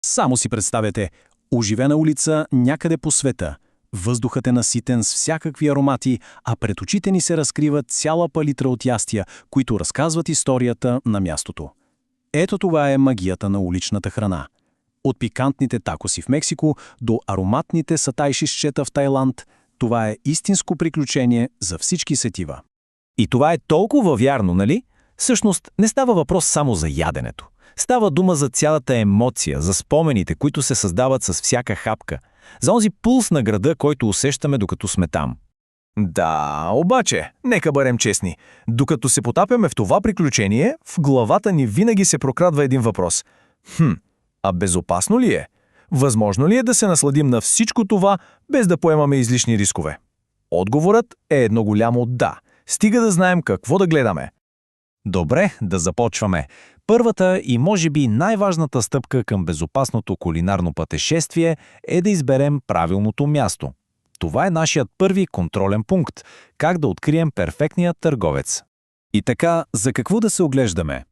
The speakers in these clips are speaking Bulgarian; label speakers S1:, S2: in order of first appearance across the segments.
S1: Само си представете, оживена улица някъде по света. Въздухът е наситен с всякакви аромати, а пред очите ни се разкрива цяла палитра от ястия, които разказват историята на мястото. Ето това е магията на уличната храна. От пикантните такоси в Мексико до ароматните сатайшишчета в Тайланд, това е истинско приключение за всички сетива.
S2: И това е толкова вярно, нали? Всъщност не става въпрос само за яденето. Става дума за цялата емоция, за спомените, които се създават с всяка хапка, за онзи пулс на града, който усещаме докато сме там. Да, обаче, нека бъдем честни. Докато се потапяме в това приключение, в главата ни винаги се прокрадва един въпрос. А безопасно ли е? Възможно ли е да се насладим на всичко това, без да поемаме излишни рискове? Отговорът е едно голямо да. Стига да знаем какво да гледаме. Добре, да започваме. Първата и може би най-важната стъпка към безопасното кулинарно пътешествие е да изберем правилното място. Това е нашият първи контролен пункт – как да открием перфектния търговец.
S1: И така, за какво да се оглеждаме?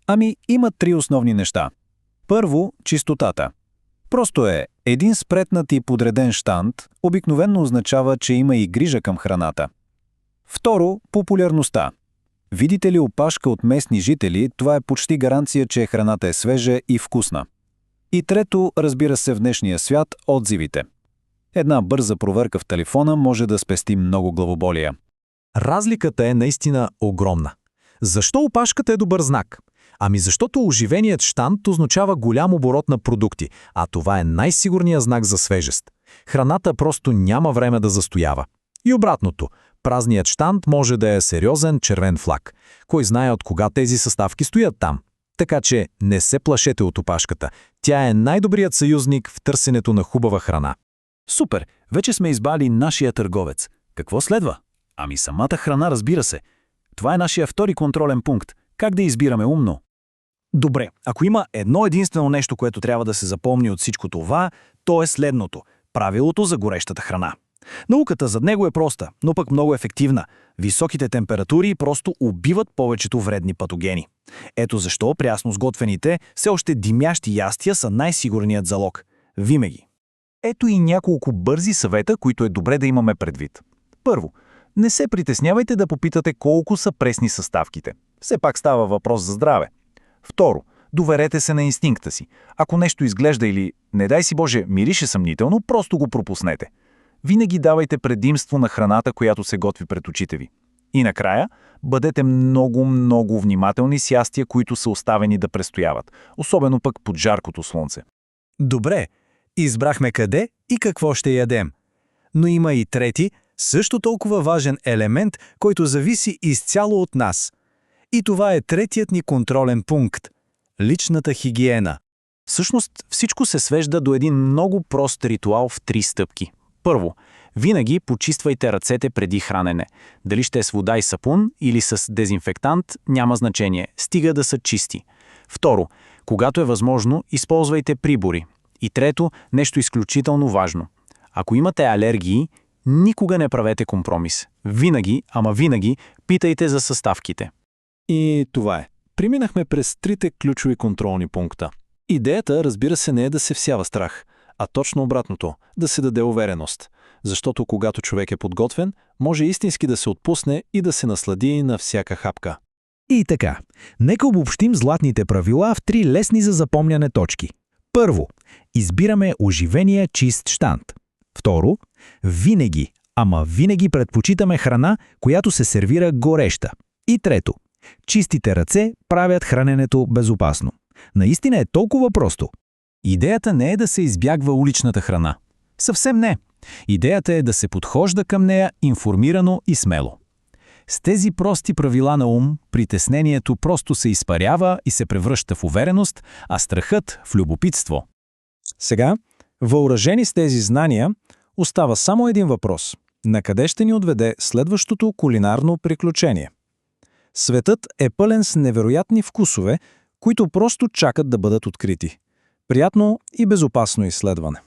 S1: Ами, има три основни неща. Първо, чистотата. Просто един спретнат и подреден щанд обикновено означава, че има и грижа към храната. Второ, популярността. Видите ли опашка от местни жители, това е почти гаранция, че храната е свежа и вкусна. И трето, разбира се, в днешния свят – отзивите. Една бърза проверка в телефона може да спести много главоболия.
S2: Разликата е наистина огромна. Защо опашката е добър знак? Ами защото оживеният щанд означава голям оборот на продукти, а това е най-сигурният знак за свежест. Храната просто няма време да застоява. И обратното, празният щанд може да е сериозен червен флаг. Кой знае от кога тези съставки стоят там. Така че не се плашете от опашката. Тя е най-добрият съюзник в търсенето на хубава храна.
S1: Супер! Вече сме избрали нашия търговец. Какво следва? Ами самата храна, разбира се. Това е нашия втори контролен пункт. Как да избираме умно?
S3: Добре, ако има едно единствено нещо, което трябва да се запомни от всичко това, то е следното – правилото за горещата храна. Науката зад него е проста, но пък много ефективна. Високите температури просто убиват повечето вредни патогени. Ето защо прясно сготвените, все още димящи ястия са най-сигурният залог. Винаги.
S2: Ето и няколко бързи съвета, които е добре да имаме предвид. Първо, не се притеснявайте да попитате колко са пресни съставките. Все пак става въпрос за здраве. Второ, доверете се на инстинкта си. Ако нещо изглежда или, не дай си Боже, мирише съмнително, просто го пропуснете. Винаги давайте предимство на храната, която се готви пред очите ви. И накрая, бъдете много внимателни с ястия, които са оставени да престояват, особено пък под жаркото слънце.
S3: Добре, избрахме къде и какво ще ядем. Но има и трети, също толкова важен елемент, който зависи изцяло от нас. И това е третият ни контролен пункт – личната хигиена.
S1: Всъщност всичко се свежда до един много прост ритуал в 3 стъпки. Първо, винаги почиствайте ръцете преди хранене. Дали ще е с вода и сапун или с дезинфектант, няма значение, стига да са чисти. Второ, когато е възможно, използвайте прибори. И трето, нещо изключително важно. Ако имате алергии, никога не правете компромис. Винаги, ама винаги, питайте за съставките.
S3: И това е. Преминахме през трите ключови контролни пункта. Идеята, разбира се, не е да се всява страх, а точно обратното – да се даде увереност. Защото когато човек е подготвен, може истински да се отпусне и да се наслади на всяка хапка.
S4: И така, нека обобщим златните правила в 3 лесни за запомняне точки. Първо, избираме оживения чист щанд. Второ, винаги, ама винаги предпочитаме храна, която се сервира гореща. И трето, чистите ръце правят храненето безопасно. Наистина е толкова просто.
S1: Идеята не е да се избягва уличната храна. Съвсем не. Идеята е да се подхожда към нея информирано и смело. С тези прости правила на ум, притеснението просто се изпарява и се превръща в увереност, а страхът в любопитство.
S3: Сега, въоръжени с тези знания, остава само един въпрос. На къде ще ни отведе следващото кулинарно приключение? Светът е пълен с невероятни вкусове, които просто чакат да бъдат открити. Приятно и безопасно изследване!